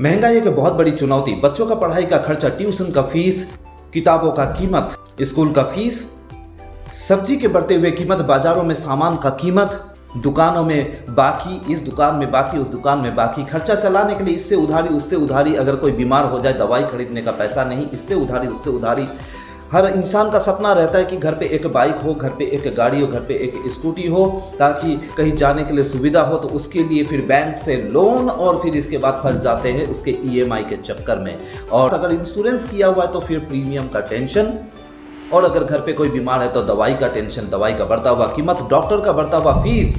महंगाई एक बहुत बड़ी चुनौती, बच्चों का पढ़ाई का खर्चा, ट्यूशन का फीस, किताबों का कीमत, स्कूल का फीस, सब्जी के बढ़ते हुए कीमत, बाजारों में सामान का कीमत, दुकानों में बाकी, इस दुकान में बाकी, उस दुकान में बाकी, खर्चा चलाने के लिए इससे उधारी उससे उधारी, अगर कोई बीमार हो जाए दवाई खरीदने का पैसा नहीं, इससे उधारी उससे उधारी। हर इंसान का सपना रहता है कि घर पे एक बाइक हो, घर पे एक गाड़ी हो, घर पे एक स्कूटी हो, ताकि कहीं जाने के लिए सुविधा हो। तो उसके लिए फिर बैंक से लोन और फिर इसके बाद फंस जाते हैं उसके EMI के चक्कर में। और अगर इंश्योरेंस किया हुआ है तो फिर प्रीमियम का टेंशन, और अगर घर पे कोई बीमार है तो दवाई का टेंशन, दवाई का बढ़ता हुआ कीमत, डॉक्टर का बढ़ता हुआ फीस,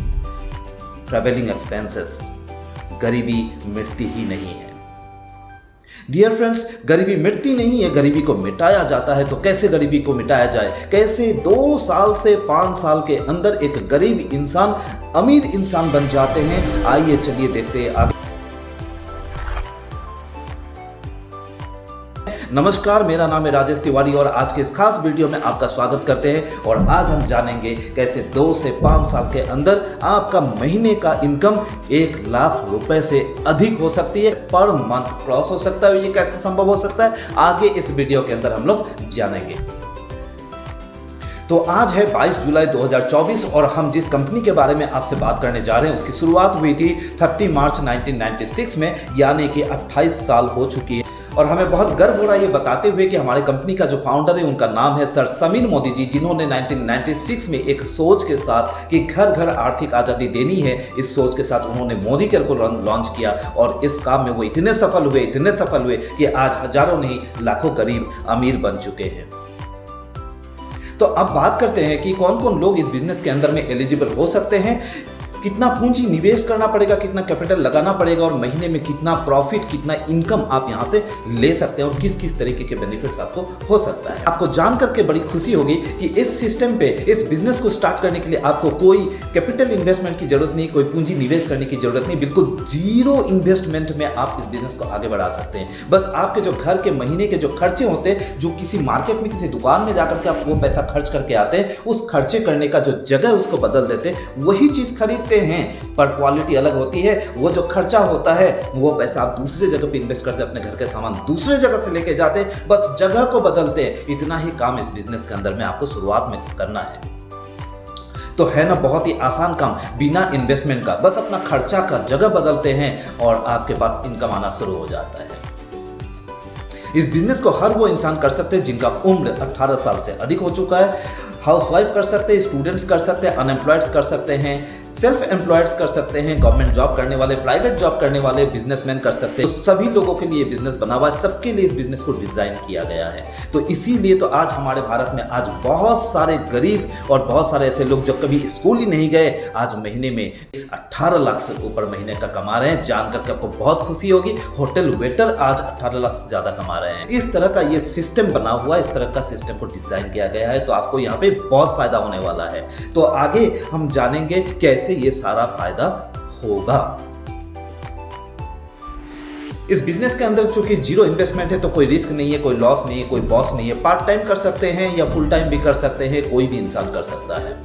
ट्रैवलिंग एक्सपेंसेस। गरीबी मिटती ही नहीं है। डियर फ्रेंड्स, गरीबी मिटती नहीं है, गरीबी को मिटाया जाता है। तो कैसे गरीबी को मिटाया जाए, कैसे 2 साल से 5 साल के अंदर एक गरीब इंसान अमीर इंसान बन जाते हैं, आइए चलिए देखते हैं आगे। नमस्कार, मेरा नाम है राजेश तिवारी और आज के इस खास वीडियो में आपका स्वागत करते हैं। और आज हम जानेंगे कैसे 2 से 5 साल के अंदर आपका महीने का इनकम 1 लाख रुपए से अधिक हो सकती है, पर मंथ क्रॉस हो सकता है। ये कैसे संभव हो सकता है, आगे इस वीडियो के अंदर हम लोग जानेंगे। तो आज है 22 जुलाई 2024 और हम जिस कंपनी के बारे में आपसे बात करने जा रहे हैं उसकी शुरुआत हुई थी 30 मार्च 1996 में, यानी कि 28 साल हो चुकी है। और हमें बहुत गर्व हो रहा है ये बताते हुए कि हमारे कंपनी का जो फाउंडर है उनका नाम है सर समीर मोदी जी, जिन्होंने 1996 में एक सोच के साथ कि घर घर आर्थिक आज़ादी देनी है, इस सोच के साथ उन्होंने मोदी केयर को लॉन्च किया। और इस काम में वो इतने सफल हुए कि आज हजारों नहीं लाखों गरीब अमीर बन चुके हैं। तो अब बात करते हैं कि कौन कौन लोग इस बिजनेस के अंदर में एलिजिबल हो सकते हैं, कितना पूंजी निवेश करना पड़ेगा, कितना कैपिटल लगाना पड़ेगा और महीने में कितना प्रॉफिट, कितना इनकम आप यहां से ले सकते हैं और किस किस तरीके के बेनिफिट्स आपको हो सकता है। आपको जान करके बड़ी खुशी होगी कि इस सिस्टम पे, इस बिजनेस को स्टार्ट करने के लिए आपको कोई कैपिटल इन्वेस्टमेंट की जरूरत नहीं, कोई पूंजी निवेश करने की जरूरत नहीं। बिल्कुल 0 इन्वेस्टमेंट में आप इस बिजनेस को आगे बढ़ा सकते हैं। बस आपके जो घर के महीने के जो खर्चे होते हैं, जो किसी मार्केट में किसी दुकान में जाकर के आप वो पैसा खर्च करके आते हैं, उस खर्चे करने का जो जगह उसको बदल देते हैं, वही चीज खरीदते हैं, पर क्वालिटी अलग होती है। वो जो खर्चा होता है वो पैसा आप दूसरे जगह पे इन्वेस्ट करते हैं, अपने घर के सामान दूसरे जगह से लेके जाते हैं, बस जगह को बदलते हैं। इतना ही काम इस बिजनेस के अंदर में आपको शुरुआत में करना है। तो है ना बहुत ही आसान काम, बिना इन्वेस्टमेंट का, बस अपना खर्चा का जगह बदलते हैं और आपके पास इनकम आना शुरू हो जाता है। इस बिजनेस को हर वो इंसान कर सकते हैं जिनका उम्र 18 साल से अधिक हो चुका है। हाउसवाइफ कर सकते हैं, स्टूडेंट्स कर सकते हैं, अनएम्प्लॉयड्स कर सकते हैं, सेल्फ एम्प्लॉयड्स कर सकते हैं, गवर्नमेंट जॉब करने वाले, प्राइवेट जॉब करने वाले, बिजनेसमैन कर सकते हैं। तो सभी लोगों के लिए बिजनेस बना हुआ है, सबके लिए इस बिजनेस को डिजाइन किया गया है। तो इसीलिए तो आज हमारे भारत में आज बहुत सारे गरीब और बहुत सारे ऐसे लोग जो कभी स्कूल ही नहीं गए, आज महीने में 18 लाख से ऊपर महीने का कमा रहे हैं। जानकर के आपको बहुत खुशी होगी, होटल वेटर आज 18 लाख से ज्यादा कमा रहे हैं। इस तरह का ये सिस्टम बना हुआ है, इस तरह का सिस्टम को डिजाइन किया गया है। तो आपको यहाँ पे बहुत फायदा होने वाला है। तो आगे हम जानेंगे कैसे ये सारा फायदा होगा। इस बिजनेस के अंदर चूंकि 0 इन्वेस्टमेंट है तो कोई रिस्क नहीं है, कोई लॉस नहीं है, कोई बॉस नहीं है। पार्ट टाइम कर सकते हैं या फुल टाइम भी कर सकते हैं, कोई भी इंसान कर सकता है।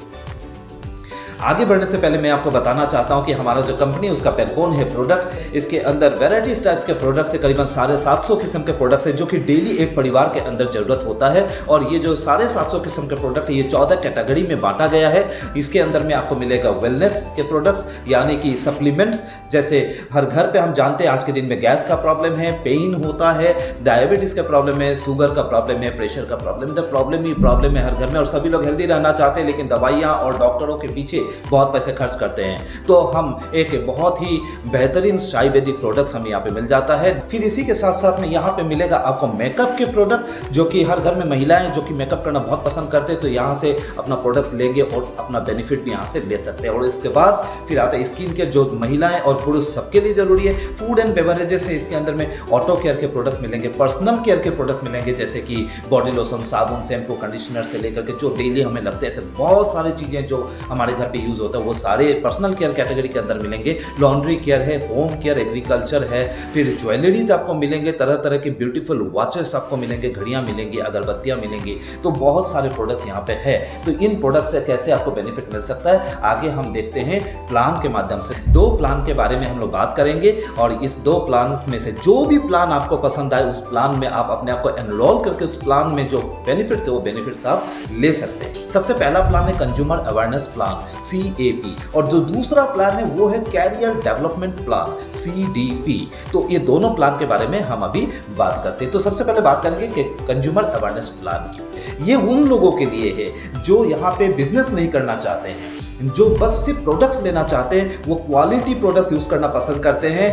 आगे बढ़ने से पहले मैं आपको बताना चाहता हूं कि हमारा जो कंपनी है उसका बैकबोन है प्रोडक्ट। इसके अंदर वैराइटीज टाइप्स के प्रोडक्ट्स है, करीबन 750 किस्म के प्रोडक्ट्स है जो कि डेली एक परिवार के अंदर जरूरत होता है। और ये जो 750 किस्म के प्रोडक्ट है ये 14 कैटेगरी में बांटा गया है। इसके अंदर में आपको मिलेगा वेलनेस के प्रोडक्ट्स, यानी कि सप्लीमेंट्स। जैसे हर घर पे हम जानते हैं आज के दिन में गैस का प्रॉब्लम है, पेन होता है, डायबिटीज का प्रॉब्लम है, शुगर का प्रॉब्लम है, प्रेशर का प्रॉब्लम है। तो प्रॉब्लम ही प्रॉब्लम है हर घर में और सभी लोग हेल्दी रहना चाहते हैं, लेकिन दवाइयाँ और डॉक्टरों के पीछे बहुत पैसे खर्च करते हैं। तो हम एक बहुत ही बेहतरीन आयुर्वेदिक प्रोडक्ट्स हमें यहाँ पे मिल जाता है। फिर इसी के साथ साथ में यहाँ पे मिलेगा आपको मेकअप के प्रोडक्ट, जो कि हर घर में महिलाएं जो कि मेकअप करना बहुत पसंद करते हैं, तो यहाँ से अपना प्रोडक्ट्स लेंगे और अपना बेनिफिट भी यहाँ से ले सकते हैं। और इसके बाद फिर आता है स्किन केयर, जो महिलाएं और पुरुष सबके लिए जरूरी है। फूड एंड बेवरेजेस है, इसके अंदर में ऑटो केयर के प्रोडक्ट्स मिलेंगे, पर्सनल केयर के प्रोडक्ट्स मिलेंगे, जैसे कि बॉडी लोशन, साबुन, शैम्पू, कंडीशनर से लेकर के जो डेली हमें लगते हैं, ऐसे बहुत सारी चीजें जो हमारे घर पे यूज होता है वो सारे पर्सनल केयर कैटेगरी के अंदर मिलेंगे। लॉन्ड्री केयर है, होम केयर, एग्रीकल्चर है, फिर ज्वेलरीज आपको मिलेंगे, तरह तरह के ब्यूटीफुल वॉचेस आपको मिलेंगे, घड़ियां मिलेंगी, अगरबत्तियां मिलेंगी। तो बहुत सारे प्रोडक्ट्स यहाँ पे है। तो इन प्रोडक्ट से कैसे आपको बेनिफिट मिल सकता है आगे हम देखते हैं प्लान के माध्यम से। 2 प्लान के बारे बारे में हम लोग बात करेंगे और इस 2 प्लान में से जो भी प्लान आपको पसंद आए उस प्लान में आप अपने आप को एनरोल करके उस प्लान में जो बेनिफिट्स है वो बेनिफिट्स आप ले सकते हैं। सबसे पहला प्लान है कंज्यूमर अवेयरनेस प्लान CAP और जो दूसरा प्लान है वो है कैरियर डेवलपमेंट प्लान CDP। तो ये दोनों प्लान के बारे में हम अभी बात करते हैं। तो सबसे पहले बात करेंगे कि कंज्यूमर अवेयरनेस प्लान की। ये उन लोगों के लिए है जो यहाँ पे बिजनेस नहीं करना चाहते हैं, जो बस सिर्फ प्रोडक्ट्स लेना चाहते हैं, वो क्वालिटी प्रोडक्ट्स यूज करना पसंद करते हैं,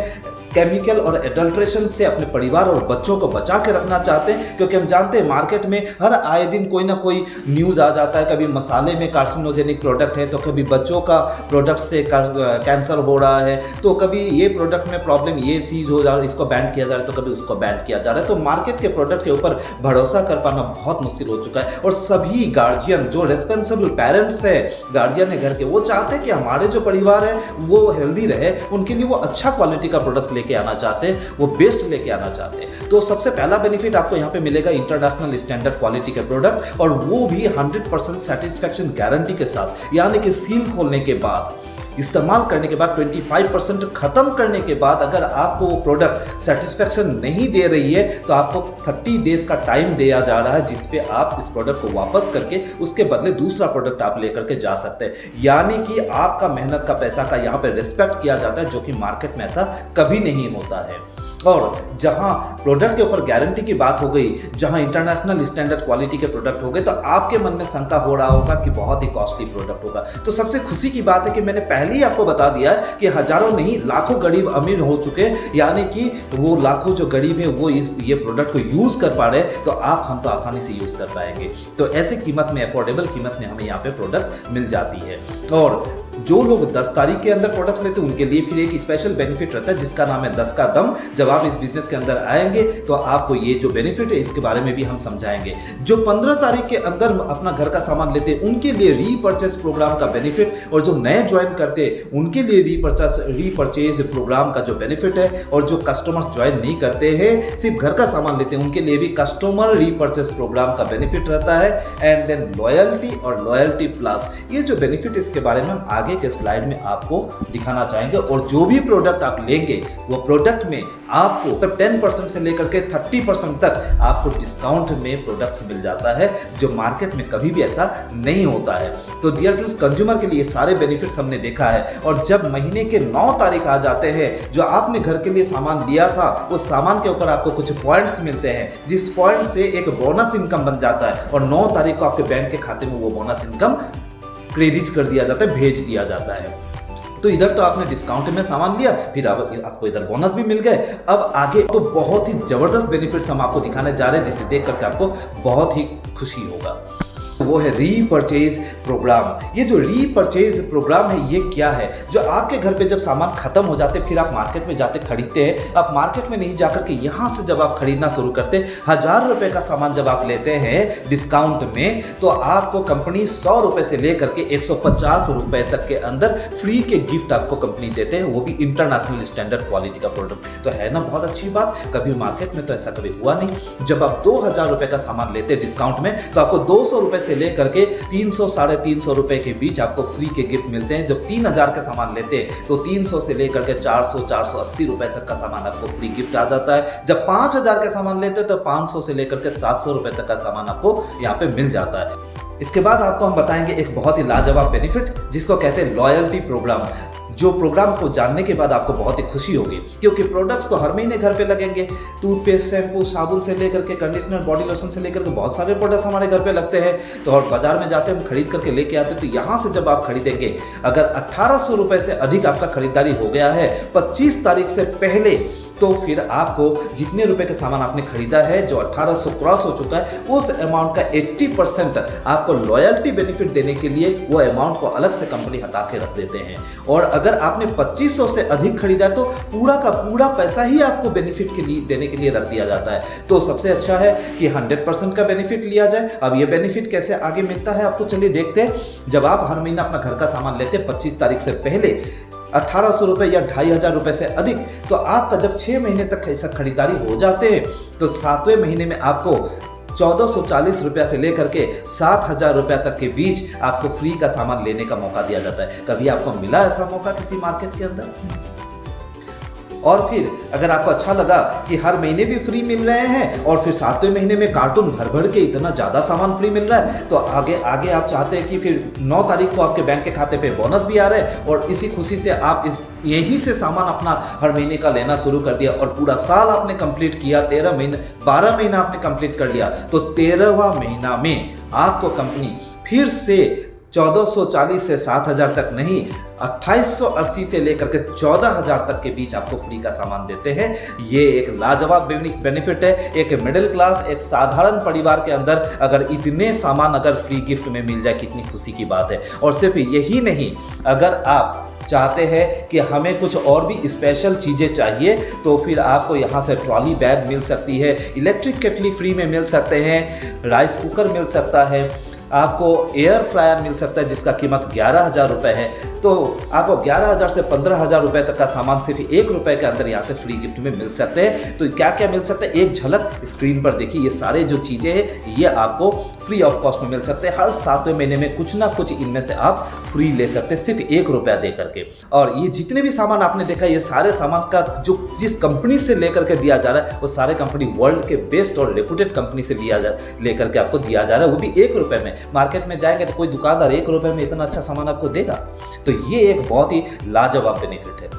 केमिकल और एडल्ट्रेशन से अपने परिवार और बच्चों को बचा के रखना चाहते हैं। क्योंकि हम जानते हैं मार्केट में हर आए दिन कोई ना कोई न्यूज़ आ जाता है, कभी मसाले में कार्सिनोजेनिक प्रोडक्ट है, तो कभी बच्चों का प्रोडक्ट से कैंसर हो रहा है, तो कभी ये प्रोडक्ट में प्रॉब्लम ये चीज़ हो जा रहा है, इसको बैन किया जा रहा है, तो कभी उसको बैन किया जा रहा है। तो मार्केट के प्रोडक्ट के ऊपर भरोसा कर पाना बहुत मुश्किल हो चुका है। और सभी गार्जियन जो रेस्पॉन्सिबल पेरेंट्स है, गार्जियन है घर के, वो चाहते हैं कि हमारे जो परिवार है वो हेल्दी रहे, उनके लिए वो अच्छा क्वालिटी का प्रोडक्ट लेके आना चाहते हैं, वो बेस्ट लेके आना चाहते हैं। तो सबसे पहला बेनिफिट आपको यहाँ पे मिलेगा इंटरनेशनल स्टैंडर्ड क्वालिटी के प्रोडक्ट, और वो भी 100% सेटिस्फैक्शन गारंटी के साथ, यानी कि सील खोलने के बाद, इस्तेमाल करने के बाद 25% खत्म करने के बाद अगर आपको वो प्रोडक्ट सेटिस्फैक्शन नहीं दे रही है तो आपको 30 डेज का टाइम दिया जा रहा है, जिसपे आप इस प्रोडक्ट को वापस करके उसके बदले दूसरा प्रोडक्ट आप लेकर के जा सकते हैं। यानी कि आपका मेहनत का पैसा का यहाँ पे रिस्पेक्ट किया जाता है, जो कि मार्केट में ऐसा कभी नहीं होता है। और जहां प्रोडक्ट के ऊपर गारंटी की बात हो गई, जहां इंटरनेशनल स्टैंडर्ड क्वालिटी के प्रोडक्ट हो गए, तो आपके मन में शंका हो रहा होगा कि बहुत ही कॉस्टली प्रोडक्ट होगा। तो सबसे खुशी की बात है कि मैंने पहले ही आपको बता दिया है कि हजारों नहीं लाखों गरीब अमीर हो चुके, यानी कि वो लाखों जो गरीब है वो ये प्रोडक्ट को यूज कर पा रहे, तो हम तो आसानी से यूज कर पाएंगे। तो ऐसी कीमत में, अफोर्डेबल कीमत में हमें यहाँ पे प्रोडक्ट मिल जाती है। और जो लोग 10 तारीख के अंदर प्रोडक्ट लेते हैं उनके लिए फिर एक स्पेशल बेनिफिट रहता है, जिसका नाम है 10 का दम। जब आप इस बिजनेस के अंदर आएंगे तो आपको ये जो बेनिफिट है इसके बारे में भी हम समझाएंगे। जो 15 तारीख के अंदर अपना घर का सामान लेते हैं उनके लिए रीपर्चेस प्रोग्राम का बेनिफिट, और जो नए ज्वाइन करते हैं उनके लिए रीपर्चेज प्रोग्राम का जो बेनिफिट है, और जो कस्टमर्स ज्वाइन नहीं करते हैं सिर्फ घर का सामान लेते हैं उनके लिए भी कस्टमर रीपर्चेस प्रोग्राम का बेनिफिट रहता है। एंड देन लॉयल्टी और लॉयल्टी प्लस, ये जो बेनिफिट इसके बारे में हम आगे के स्लाइड में आपको दिखाना चाहेंगे। और जो भी प्रोडक्ट आप लेंगे वो प्रोडक्ट में आपको 10% से लेकर के 30% तक आपको डिस्काउंट में प्रोडक्ट्स मिल जाता है, जो मार्केट में कभी भी ऐसा नहीं होता है। तो डियर फ्रेंड्स, कंज्यूमर के लिए सारे बेनिफिट्स हमने देखा है। और जब महीने के 9 तारीख आ जाते हैं, जो आपने घर के लिए सामान लिया था उस सामान के ऊपर आपको कुछ पॉइंट्स मिलते हैं, जिस पॉइंट से एक बोनस इनकम बन जाता है, और 9 तारीख को आपके बैंक के खाते में वो बोनस इनकम क्रेडिट कर दिया जाता है, भेज दिया जाता है। तो इधर तो आपने डिस्काउंट में सामान लिया, फिर आपको इधर बोनस भी मिल गए। अब आगे तो बहुत ही जबरदस्त बेनिफिट्स हम आपको दिखाने जा रहे हैं, जिसे देख करके आपको बहुत ही खुशी होगा। वो है रीपर्चेज प्रोग्राम। ये जो रीपर्चेज प्रोग्राम है ये क्या है? जो आपके घर पे जब सामान खत्म हो जाते फिर आप मार्केट में जाते खरीदते हैं, आप मार्केट में नहीं जाकर के यहाँ से जब आप खरीदना शुरू करते, 1000 रुपए का सामान जब आप लेते हैं डिस्काउंट में, तो आपको कंपनी 100 रुपए से लेकर के 150 रुपए तक के अंदर फ्री के गिफ्ट आपको कंपनी देते हैं, वो भी इंटरनेशनल स्टैंडर्ड क्वालिटी का प्रोडक्ट। तो है ना बहुत अच्छी बात, कभी मार्केट में तो ऐसा कभी हुआ नहीं। जब आप 2000 रुपए का सामान लेते हैं डिस्काउंट में, तो आपको 200 रुपए से लेकर के 300 साढ़े 300 रुपए के बीच आपको फ्री के गिफ्ट मिलते हैं। जब 3000 का सामान लेते हैं तो 300 से लेकर के 400 480 रुपए तक का सामान आपको फ्री गिफ्ट आ जाता है। जब 5000 का सामान लेते हैं तो 500 से लेकर के 700 रुपए तक का सामान आपको यहाँ पे मिल जाता है। इसके बाद आपको हम बताएंगे एक बहुत ही लाजवाब बेनिफिट, जिसको कहते हैं लॉयल्टी प्रोग्राम। जो प्रोग्राम को जानने के बाद आपको बहुत ही खुशी होगी, क्योंकि प्रोडक्ट्स तो हर महीने घर पे लगेंगे। टूथपेस्ट, शैम्पू, साबुन से लेकर के कंडीशनर, बॉडी लोशन से लेकर के बहुत सारे प्रोडक्ट्स हमारे घर पे लगते हैं। तो और बाजार में जाते हैं, हम खरीद करके लेके आते हैं। तो यहाँ से जब आप खरीदेंगे, अगर 1800 रुपए से अधिक आपका खरीदारी हो गया है 25 तारीख से पहले, तो फिर आपको जितने रुपए का सामान आपने खरीदा है, जो 1800 क्रॉस हो चुका है, उस अमाउंट का 80% आपको लॉयल्टी बेनिफिट देने के लिए वो अमाउंट को अलग से कंपनी हटा के रख देते हैं। और अगर आपने 2500 से अधिक खरीदा है तो पूरा का पूरा पैसा ही आपको बेनिफिट के लिए देने के लिए रख दिया जाता है। तो सबसे अच्छा है कि 100% का बेनिफिट लिया जाए। अब ये बेनिफिट कैसे आगे मिलता है आपको चलिए देखते हैं। जब आप हर महीना अपना घर का सामान लेते हैं 25 तारीख से पहले 1800 रुपए या 2500 रुपए से अधिक, तो आपका जब 6 महीने तक ऐसा खरीदारी हो जाते हैं, तो 7वें महीने में आपको 1440 रुपया से लेकर के 7000 रुपया तक के बीच आपको फ्री का सामान लेने का मौका दिया जाता है। कभी आपको मिला ऐसा मौका किसी मार्केट के अंदर? और फिर अगर आपको अच्छा लगा कि हर महीने भी फ्री मिल रहे हैं और फिर 7वें महीने में कार्टून भर भर के इतना ज़्यादा सामान फ्री मिल रहा है, तो आगे आगे आप चाहते हैं कि फिर 9 तारीख को आपके बैंक के खाते पे बोनस भी आ रहा है और इसी खुशी से आप यहीं से सामान अपना हर महीने का लेना शुरू कर दिया और पूरा साल आपने कंप्लीट किया, 12 महीना आपने कंप्लीट कर लिया, तो 13वां महीना में आपको कंपनी फिर से 1440 से 7000 तक नहीं, 2880 से लेकर के 14000 तक के बीच आपको फ्री का सामान देते हैं। ये एक लाजवाब बेनिफिट है। एक मिडिल क्लास, एक साधारण परिवार के अंदर अगर इतने सामान अगर फ्री गिफ्ट में मिल जाए, कितनी खुशी की बात है। और सिर्फ यही नहीं, अगर आप चाहते हैं कि हमें कुछ और भी स्पेशल चीज़ें चाहिए, तो फिर आपको यहाँ से ट्रॉली बैग मिल सकती है, इलेक्ट्रिक केटली फ्री में मिल सकते हैं, राइस कुकर मिल सकता है, आपको एयर फ्रायर मिल सकता है जिसका कीमत 11,000 रुपये है। तो आपको 11,000 से 15,000 रुपये तक का सामान सिर्फ 1 रुपये के अंदर यहाँ से फ्री गिफ्ट में मिल सकते हैं। तो क्या क्या मिल सकता है, एक झलक स्क्रीन पर देखिए। ये सारे जो चीज़ें हैं ये आपको फ्री ऑफ कॉस्ट में मिल सकते हैं। हर 7वें महीने में कुछ ना कुछ इनमें से आप फ्री ले सकते हैं, सिर्फ 1 रुपया दे करके। और ये जितने भी सामान आपने देखा, ये सारे सामान का जो जिस कंपनी से लेकर के दिया जा रहा है, वो सारे कंपनी वर्ल्ड के बेस्ट और रेपुटेड कंपनी से लेकर के आपको दिया जा रहा है, वो भी 1 रुपये में। मार्केट में जाएंगे तो कोई दुकानदार 1 रुपये में इतना अच्छा सामान आपको देगा? तो ये एक बहुत ही लाजवाब बेनिफिट है।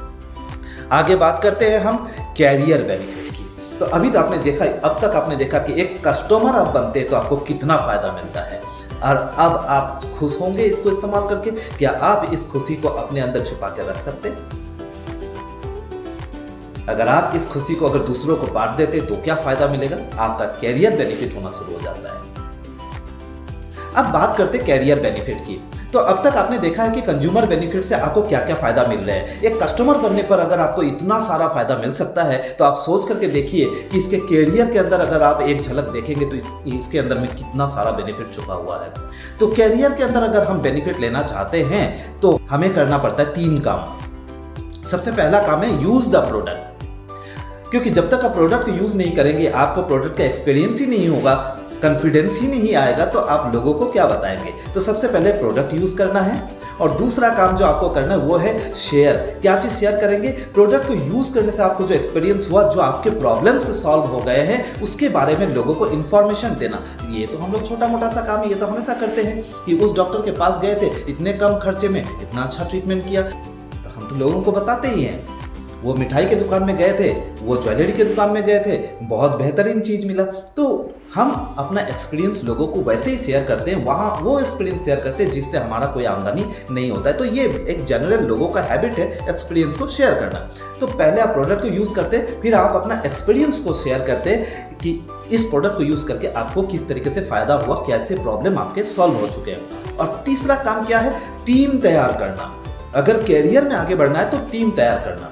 आगे बात करते हैं हम कैरियर बेनिफिट की। तो अभी तो आपने देखा, अब तक आपने देखा कि एक कस्टमर आप बनते तो आपको कितना फायदा मिलता है, और अब आप खुश होंगे इसको इस्तेमाल करके। क्या आप इस खुशी को अपने अंदर छुपा के रख सकते? अगर आप इस खुशी को अगर दूसरों को बांट देते तो क्या फायदा मिलेगा? आपका कैरियर बेनिफिट होना शुरू हो जाता है। अब बात करते कैरियर बेनिफिट की। तो अब तक आपने देखा है कि कंज्यूमर बेनिफिट से आपको क्या क्या फायदा मिल रहा है। एक कस्टमर बनने पर अगर आपको इतना सारा फायदा मिल सकता है, तो आप सोच करके देखिए कि इसके कैरियर के अंदर अगर आप एक झलक देखेंगे तो इसके अंदर में कितना सारा बेनिफिट छुपा हुआ है। तो कैरियर के अंदर अगर हम बेनिफिट लेना चाहते हैं तो हमें करना पड़ता है 3 काम। सबसे पहला काम है यूज द प्रोडक्ट, क्योंकि जब तक आप प्रोडक्ट यूज नहीं करेंगे, आपको प्रोडक्ट का एक्सपीरियंस ही नहीं होगा, कॉन्फिडेंस ही नहीं आएगा, तो आप लोगों को क्या बताएंगे। तो सबसे पहले प्रोडक्ट यूज करना है। और दूसरा काम जो आपको करना है वो है शेयर। क्या चीज शेयर करेंगे? प्रोडक्ट को यूज करने से आपको जो एक्सपीरियंस हुआ, जो आपके प्रॉब्लम्स सॉल्व हो गए हैं, उसके बारे में लोगों को इन्फॉर्मेशन देना। ये तो हम लोग छोटा मोटा सा काम है, ये तो हमेशा करते हैं कि उस डॉक्टर के पास गए थे, इतने कम खर्चे में इतना अच्छा ट्रीटमेंट किया, तो हम तो लोगों को बताते ही हैं। वो मिठाई के दुकान में गए थे, वो ज्वेलरी के दुकान में गए थे, बहुत बेहतरीन चीज़ मिला। तो हम अपना एक्सपीरियंस लोगों को वैसे ही शेयर करते हैं, वहाँ वो एक्सपीरियंस शेयर करते हैं जिससे हमारा कोई आमदनी नहीं होता है। तो ये एक जनरल लोगों का हैबिट है एक्सपीरियंस को शेयर करना। तो पहले आप प्रोडक्ट को यूज़ करते, फिर आप अपना एक्सपीरियंस को शेयर करते कि इस प्रोडक्ट को यूज़ करके आपको किस तरीके से फ़ायदा हुआ, कैसे प्रॉब्लम आपके सॉल्व हो चुके हैं। और तीसरा काम क्या है? टीम तैयार करना। अगर कैरियर में आगे बढ़ना है तो टीम तैयार करना।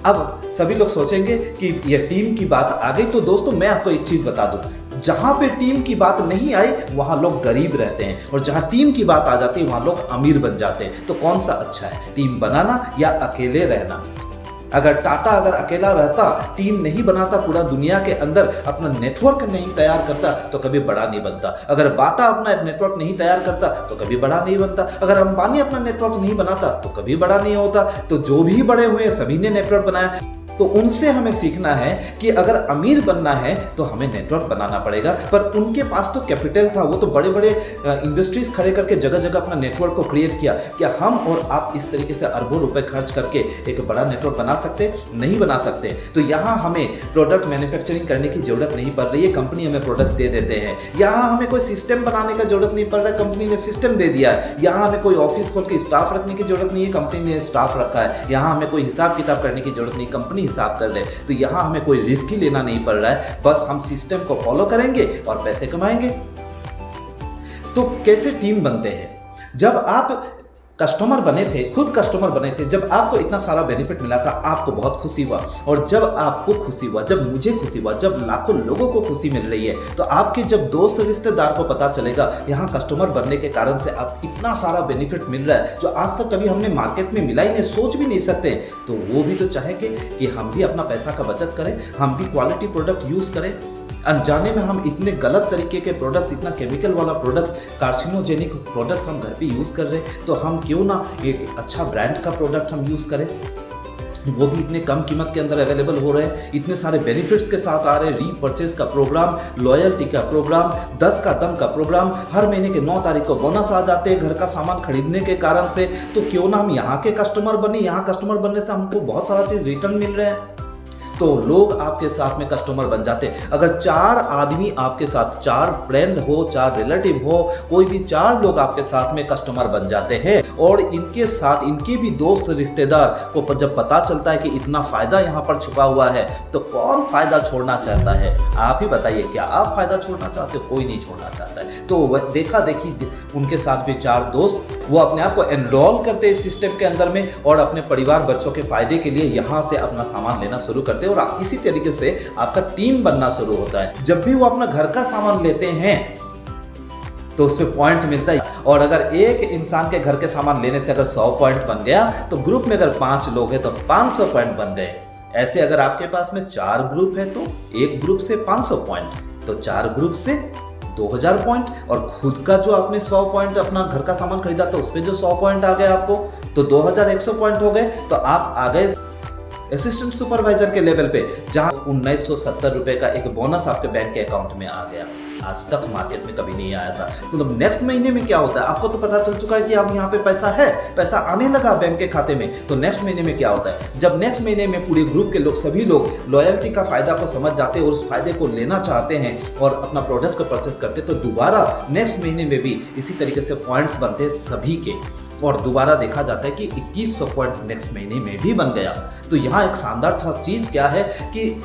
अब सभी लोग सोचेंगे कि ये टीम की बात आ गई, तो दोस्तों मैं आपको एक चीज़ बता दूं, जहाँ पे टीम की बात नहीं आई वहाँ लोग गरीब रहते हैं, और जहाँ टीम की बात आ जाती है वहाँ लोग अमीर बन जाते हैं। तो कौन सा अच्छा है, टीम बनाना या अकेले रहना? अगर टाटा अगर अकेला रहता, टीम नहीं बनाता, पूरा दुनिया के अंदर अपना नेटवर्क नहीं तैयार करता, तो कभी बड़ा नहीं बनता। अगर बाटा अपना नेटवर्क नहीं तैयार करता तो कभी बड़ा नहीं बनता। अगर अंबानी अपना नेटवर्क नहीं बनाता तो कभी बड़ा नहीं होता। तो जो भी बड़े हुए सभी ने नेटवर्क बनाया। तो उनसे हमें सीखना है कि अगर अमीर बनना है तो हमें नेटवर्क बनाना पड़ेगा। पर उनके पास तो कैपिटल था, वो तो बड़े बड़े इंडस्ट्रीज खड़े करके जगह जगह अपना नेटवर्क को क्रिएट किया। क्या हम और आप इस तरीके से अरबों रुपए खर्च करके एक बड़ा नेटवर्क बना सकते? नहीं बना सकते। तो यहाँ हमें प्रोडक्ट मैन्युफैक्चरिंग करने की जरूरत नहीं पड़ रही है, कंपनी हमें प्रोडक्ट्स दे देते हैं। यहाँ हमें कोई सिस्टम बनाने का जरूरत नहीं पड़ रहा है, कंपनी ने सिस्टम दे दिया है। यहाँ हमें कोई ऑफिस खोल के स्टाफ रखने की जरूरत नहीं है, कंपनी ने स्टाफ रखा है। यहाँ हमें कोई हिसाब किताब करने की जरूरत नहीं, कंपनी हिसाब कर ले। तो यहाँ हमें कोई रिस्क ही लेना नहीं पड़ रहा है, बस हम सिस्टम को फॉलो करेंगे और पैसे कमाएंगे। तो कैसे टीम बनते हैं? जब आप कस्टमर बने थे, खुद कस्टमर बने थे, जब आपको इतना सारा बेनिफिट मिला था, आपको बहुत खुशी हुआ। और जब आपको खुशी हुआ, जब मुझे खुशी हुआ, जब लाखों लोगों को खुशी मिल रही है, तो आपके जब दोस्त रिश्तेदार को पता चलेगा यहाँ कस्टमर बनने के कारण से आप इतना सारा बेनिफिट मिल रहा है जो आज तक कभी हमने मार्केट में मिला ही नहीं, सोच भी नहीं सकते, तो वो भी तो चाहेंगे कि हम भी अपना पैसा का बचत करें, हम भी क्वालिटी प्रोडक्ट यूज़ करें। अनजाने में हम इतने गलत तरीके के प्रोडक्ट्स, इतना केमिकल वाला प्रोडक्ट्स, कार्सिनोजेनिक प्रोडक्ट्स हम घर पे यूज़ कर रहे हैं, तो हम क्यों ना एक अच्छा ब्रांड का प्रोडक्ट हम यूज़ करें। वो भी इतने कम कीमत के अंदर अवेलेबल हो रहे हैं, इतने सारे बेनिफिट्स के साथ आ रहे हैं। रीपर्चेज का प्रोग्राम, लॉयल्टी का प्रोग्राम, 10 का दम का प्रोग्राम, हर महीने के 9 तारीख को बोनस आ जाते हैं घर का सामान खरीदने के कारण से। तो क्यों ना हम यहाँ के कस्टमर बने, यहाँ कस्टमर बनने से हमको बहुत सारा चीज़ रिटर्न मिल रहे हैं। तो लोग आपके साथ में कस्टमर बन जाते हैं। अगर 4 आदमी आपके साथ, 4 फ्रेंड हो, 4 रिलेटिव हो, कोई भी 4 लोग आपके साथ में कस्टमर बन जाते हैं और इनके साथ इनके भी दोस्त रिश्तेदार को जब पता चलता है कि इतना फायदा यहाँ पर छुपा हुआ है, तो कौन फायदा छोड़ना चाहता है? आप ही बताइए, क्या आप फायदा छोड़ना चाहते हो? कोई नहीं छोड़ना चाहता है। तो वह देखा देखी उनके साथ भी 4 दोस्त वो अपने आप को एनरोल करते इस सिस्टम के अंदर में और अपने परिवार बच्चों के फायदे के लिए यहाँ से अपना सामान लेना शुरू करते हैं और इसी तरीके से आपका टीम बनना शुरू होता है। जब भी वो अपना घर का सामान लेते हैं तो उस पर पॉइंट मिलता है और अगर एक इंसान के घर के सामान लेने से अगर 100 पॉइंट बन गया तो ग्रुप में अगर 5 लोग हैं तो 500 पॉइंट बन गए। ऐसे अगर आपके पास में 4 ग्रुप है तो एक ग्रुप से 500 पॉइंट, तो 4 ग्रुप से 2000 पॉइंट और खुद का जो आपने 100 पॉइंट अपना घर का सामान खरीदा था उस पर जो 100 पॉइंट आ गए आपको, तो 2100 पॉइंट हो गए। तो आप आ गए असिस्टेंट सुपरवाइजर के लेवल पे, जहां 1970 रुपए का एक बोनस आपके बैंक के अकाउंट में आ गया। आज तक मार्केट में कभी नहीं आया था। तो नेक्स्ट महीने में क्या होता है आपको तो पता चल चुका है कि अब यहाँ पे पैसा है, पैसा आने लगा बैंक के खाते में। तो नेक्स्ट महीने में क्या होता है, जब नेक्स्ट महीने में पूरे ग्रुप के लोग, सभी लोग लॉयल्टी का फायदा को समझ जाते हैं और उस फायदे को लेना चाहते हैं और अपना प्रोडक्ट को परचेस करते, तो दोबारा नेक्स्ट महीने में भी इसी तरीके से पॉइंट्स बनते सभी के और दोबारा देखा जाता है कि 2100 पॉइंट नेक्स्ट महीने में भी बन गया। तो यहाँ एक शानदार चीज़ क्या है कि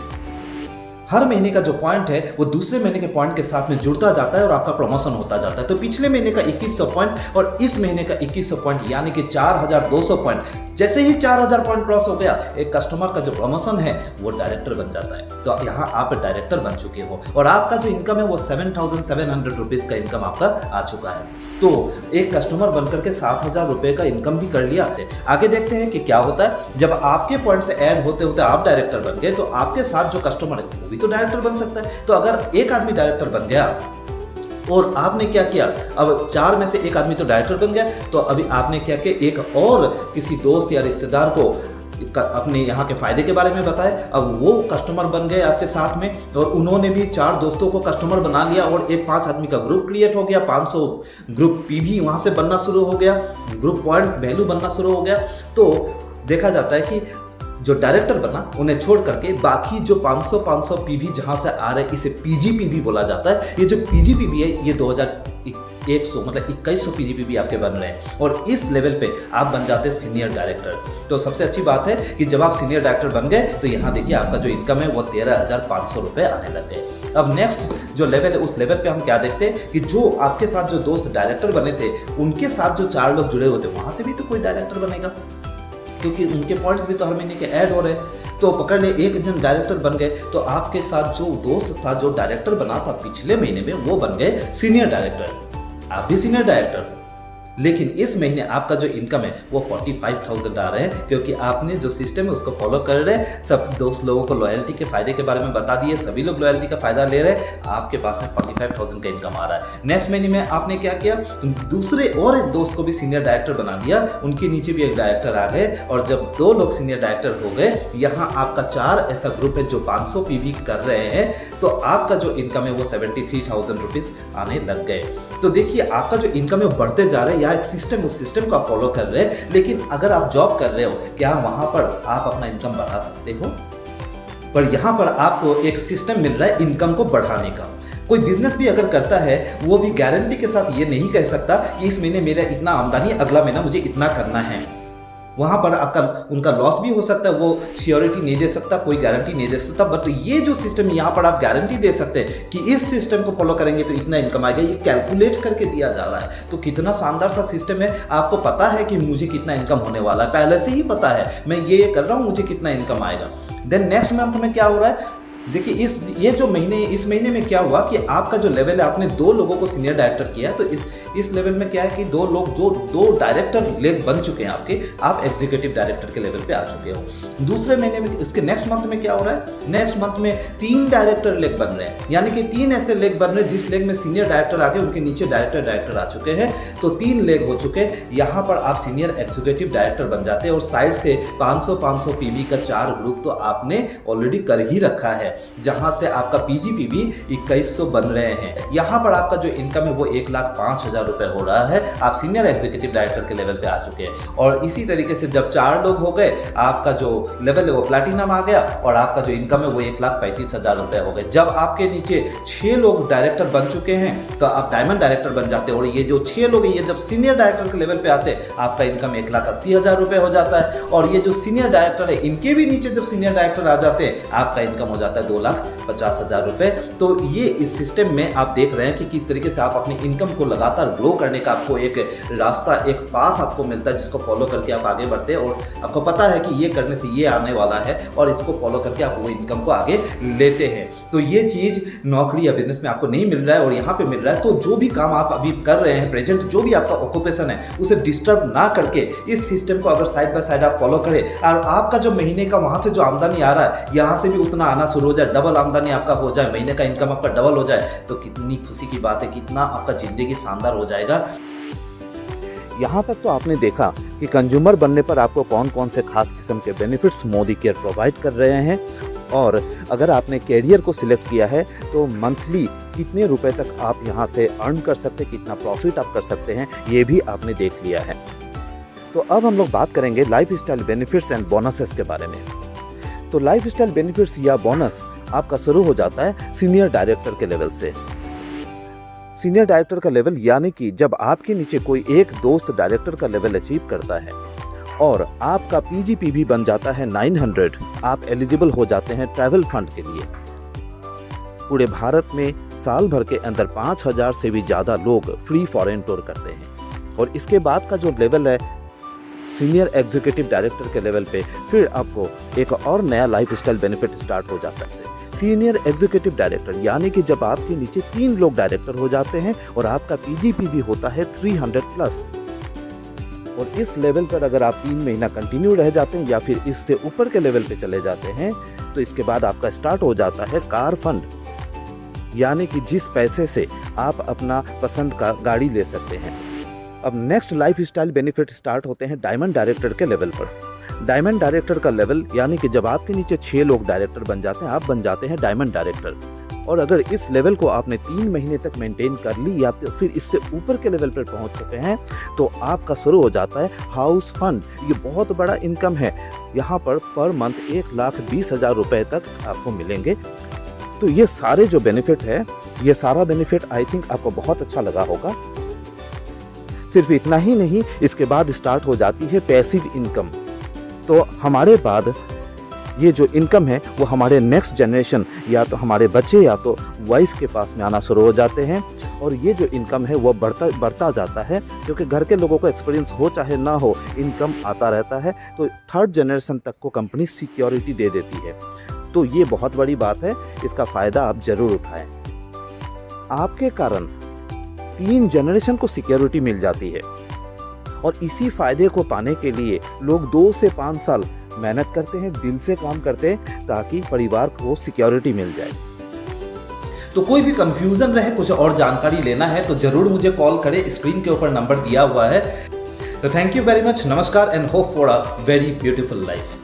हर महीने का जो पॉइंट है वो दूसरे महीने के पॉइंट के साथ में जुड़ता जाता है और आपका प्रमोशन होता जाता है। तो पिछले महीने का 2100 पॉइंट और इस महीने का 2100 पॉइंट यानी कि 4200 पॉइंट, जैसे ही 4000 पॉइंट क्रॉस हो गया, एक कस्टमर का जो प्रमोशन है वो डायरेक्टर बन जाता है। तो यहाँ आप डायरेक्टर बन चुके हो और आपका जो इनकम है वो 7700 रुपीज़ का इनकम आपका आ चुका है। तो एक कस्टमर बनकर के 7000 रुपये का इनकम भी कर लिया। आगे देखते हैं कि क्या होता है। जब आपके पॉइंट से ऐड होते होते आप डायरेक्टर बन गए तो आपके साथ जो कस्टमर है वो भी तो डायरेक्टर बन सकता है। तो अगर एक आदमी डायरेक्टर बन गया और आपने क्या किया, अब 4 में से एक आदमी तो डायरेक्टर बन गया, तो अभी आपने क्या किया, एक और किसी दोस्त या रिश्तेदार को अपने यहाँ के फायदे के बारे में बताया। अब वो कस्टमर बन गए आपके साथ में और उन्होंने भी 4 दोस्तों को कस्टमर बना लिया और एक 5 आदमी का ग्रुप क्रिएट हो गया। 500 ग्रुप पीवी वहाँ से बनना शुरू हो गया, ग्रुप पॉइंट वैल्यू बनना शुरू हो गया। तो देखा जाता है कि जो डायरेक्टर बना उन्हें छोड़ करके बाकी जो 500 पीवी जहां से आ रहे, इसे पीजीपीवी बोला जाता है। ये जो पीजीपीवी है ये 2100 मतलब 2100 पीजीपीवी आपके बन रहे हैं और इस लेवल पे आप बन जाते हैं सीनियर डायरेक्टर। तो सबसे अच्छी बात है कि जब आप सीनियर डायरेक्टर बन गए तो यहाँ देखिए आपका जो इनकम है वो 13,500 रुपये आने लग गए। अब नेक्स्ट जो लेवल है उस लेवल पे हम क्या देखते हैं कि जो आपके साथ जो दोस्त डायरेक्टर बने थे उनके साथ जो 4 लोग जुड़े होते वहां से भी तो कोई डायरेक्टर बनेगा, क्योंकि उनके पॉइंट्स भी तो हर महीने के ऐड हो रहे हैं। तो पकड़ ले एक जन डायरेक्टर बन गए तो आपके साथ जो दोस्त था जो डायरेक्टर बना था पिछले महीने में वो बन गए सीनियर डायरेक्टर। आप भी सीनियर डायरेक्टर, लेकिन इस महीने आपका जो इनकम है वो 45,000 आ रहे हैं क्योंकि आपने जो सिस्टम है उसको फॉलो कर रहे हैं। सब दोस्त लोगों को लॉयल्टी के फायदे के बारे में बता दिए, सभी लोग लॉयल्टी का फायदा ले रहे हैं, आपके पास में 45,000 का इनकम आ रहा है। नेक्स्ट महीने में आपने क्या किया, दूसरे और एक दोस्त को भी सीनियर डायरेक्टर बना दिया, उनके नीचे भी एक डायरेक्टर आ गए और जब 2 लोग सीनियर डायरेक्टर हो गए, यहाँ आपका 4 ऐसा ग्रुप है जो 500 पीवी कर रहे हैं, तो आपका जो इनकम है वो 73,000 रुपीज़ आने लग गए। तो देखिए आपका जो इनकम है बढ़ते जा रहे हैं, एक सिस्टम उस सिस्टम का फॉलो कर रहे हैं। लेकिन अगर आप जॉब कर रहे हो, क्या वहां पर आप अपना इनकम बढ़ा सकते हो? पर यहां पर आपको एक सिस्टम मिल रहा है इनकम को बढ़ाने का। कोई बिजनेस भी अगर करता है वो भी गारंटी के साथ ये नहीं कह सकता कि इस महीने मेरा इतना आमदनी, अगला महीना मुझे इतना करना है। वहाँ पर आपका उनका लॉस भी हो सकता है, वो श्योरिटी नहीं दे सकता, कोई गारंटी नहीं दे सकता। बट ये जो सिस्टम यहाँ पर आप गारंटी दे सकते हैं कि इस सिस्टम को फॉलो करेंगे तो इतना इनकम आएगा, ये कैलकुलेट करके दिया जा रहा है। तो कितना शानदार सा सिस्टम है। आपको पता है कि मुझे कितना इनकम होने वाला है, पहले से ही पता है मैं ये कर रहा हूँ, मुझे कितना इनकम आएगा। देन नेक्स्ट मंथ में क्या हो रहा है, देखिए इस महीने में क्या हुआ कि आपका जो लेवल है, आपने 2 लोगों को सीनियर डायरेक्टर किया, तो इस लेवल में क्या है कि 2 लोग जो 2 डायरेक्टर लेग बन चुके हैं आपके, आप एग्जीक्यूटिव डायरेक्टर के लेवल पे आ चुके हो। दूसरे महीने में, इसके नेक्स्ट मंथ में क्या हो रहा है, नेक्स्ट मंथ में 3 डायरेक्टर लेग बन रहे हैं, यानी कि 3 ऐसे लेग बन रहे हैं जिस लेग में सीनियर डायरेक्टर आ गए, उनके नीचे डायरेक्टर आ चुके हैं, तो 3 लेग हो चुके हैं। यहाँ पर आप सीनियर एग्जीक्यूटिव डायरेक्टर बन जाते हैं और साइड से 500 पीवी का 4 ग्रुप तो आपने ऑलरेडी कर ही रखा है, जहां से आपका पीजीपीवी 2100 बन रहे हैं। यहां पर आपका जो इनकम है वो 1,05,000 रुपए हो रहा है। आप सीनियर एग्जीक्यूटिव डायरेक्टर के लेवल पे आ चुके हैं। और इसी तरीके से जब 4 लोग हो गए, आपका जो लेवल है वो प्लैटिनम आ गया और आपका जो इनकम है वो 1,35,000 रुपए हो गए। जब आपके नीचे 6 लोग डायरेक्टर बन चुके हैं तो आप डायमंड डायरेक्टर बन जाते हैं। और ये जो 6 लोग हैं, ये जब सीनियर डायरेक्टर के लेवल पे आते हैं, आपका इनकम 1,80,000 रुपए हो जाता है। और ये जो सीनियर डायरेक्टर है, इनके भी नीचे जब सीनियर डायरेक्टर आ जाते हैं, आपका इनकम हो जाता है 2,50,000 रुपए। तो ये इस सिस्टम में आप देख रहे हैं कि किस तरीके से आप अपनी इनकम को लगातार ग्रो करने का आपको एक रास्ता, एक पाथ आपको मिलता है, जिसको फॉलो करके आप आगे बढ़ते हैं। और आपको पता है कि ये करने से ये आने वाला है और इसको फॉलो करके आप वो इनकम को आगे लेते हैं। तो ये चीज़ नौकरी या बिजनेस में आपको नहीं मिल रहा है और यहाँ पे मिल रहा है। तो जो भी काम आप अभी कर रहे हैं, प्रेजेंट जो भी आपका ऑक्यूपेशन है, उसे डिस्टर्ब ना करके इस सिस्टम को अगर साइड बाय साइड आप फॉलो करें और आपका जो महीने का वहाँ से जो आमदनी आ रहा है, यहाँ से भी उतना आना शुरू हो जाए, डबल आमदनी आपका हो जाए, महीने का इनकम आपका डबल हो जाए, तो कितनी खुशी की बात है, कितना आपका जिंदगी शानदार हो जाएगा। यहाँ तक तो आपने देखा कि कंज्यूमर बनने पर आपको कौन कौन से खास किस्म के बेनिफिट्स मोदी केयर प्रोवाइड कर रहे हैं, और अगर आपने कैरियर को सिलेक्ट किया है तो मंथली कितने रुपए तक आप यहाँ से अर्न कर सकते हैं, कितना प्रॉफिट आप कर सकते हैं, ये भी आपने देख लिया है। तो अब हम लोग बात करेंगे life style benefits and bonuses के बारे में। तो लाइफ स्टाइल बेनिफिट्स या बोनस आपका शुरू हो जाता है सीनियर डायरेक्टर के लेवल से। सीनियर डायरेक्टर का लेवल यानी कि जब आपके नीचे कोई एक दोस्त डायरेक्टर का लेवल अचीव करता है और आपका पीजीपीवी बन जाता है 900, आप एलिजिबल हो जाते हैं ट्रैवल फंड के लिए। पूरे भारत में साल भर के अंदर 5,000 से भी ज़्यादा लोग फ्री फॉरेन टूर करते हैं। और इसके बाद का जो लेवल है सीनियर एग्जीक्यूटिव डायरेक्टर के लेवल पे, फिर आपको एक और नया लाइफ स्टाइल बेनिफिट स्टार्ट हो जाता है। सीनियर एग्जीक्यूटिव डायरेक्टर यानी कि जब आपके नीचे 3 लोग डायरेक्टर हो जाते हैं और आपका पीजीपीवी होता है 300 प्लस। और इस लेवल पर अगर आप 3 महीना कंटिन्यू रह जाते हैं या फिर इससे ऊपर के लेवल पे चले जाते हैं, तो इसके बाद आपका स्टार्ट हो जाता है कार फंड, यानी कि जिस पैसे से आप अपना पसंद का गाड़ी ले सकते हैं। अब next life style benefit start होते हैं डायमंड डायरेक्टर के लेवल पर। डायमंड डायरेक्टर का लेवल यानी कि जब आपके नीचे 6 लोग डायरेक्टर बन जाते हैं, आप बन जाते हैं डायमंड डायरेक्टर। और अगर इस लेवल को आपने 3 महीने तक मेंटेन कर ली या फिर इससे ऊपर के लेवल पर पहुंच चुके हैं, तो आपका शुरू हो जाता है हाउस फंड। ये बहुत बड़ा इनकम है, यहाँ पर मंथ 1,20,000 रुपए तक आपको मिलेंगे। तो ये सारे जो बेनिफिट है, ये सारा बेनिफिट आई थिंक आपको बहुत अच्छा लगा होगा। सिर्फ इतना ही नहीं, इसके बाद स्टार्ट हो जाती है पैसिव इनकम। तो हमारे बाद ये जो इनकम है वो हमारे नेक्स्ट जनरेशन या तो हमारे बच्चे या तो वाइफ के पास में आना शुरू हो जाते हैं। और ये जो इनकम है वो बढ़ता जाता है, क्योंकि घर के लोगों को एक्सपीरियंस हो चाहे ना हो, इनकम आता रहता है। तो 3rd जनरेशन तक को कंपनी सिक्योरिटी दे देती है। तो ये बहुत बड़ी बात है, इसका फ़ायदा आप ज़रूर उठाएं। आपके कारण 3 जनरेशन को सिक्योरिटी मिल जाती है। और इसी फ़ायदे को पाने के लिए लोग 2 से 5 साल मेहनत करते हैं, दिल से काम करते हैं, ताकि परिवार को सिक्योरिटी मिल जाए। तो कोई भी कंफ्यूजन रहे, कुछ और जानकारी लेना है तो जरूर मुझे कॉल करें, स्क्रीन के ऊपर नंबर दिया हुआ है। तो थैंक यू वेरी मच, नमस्कार and hope for a very beautiful life.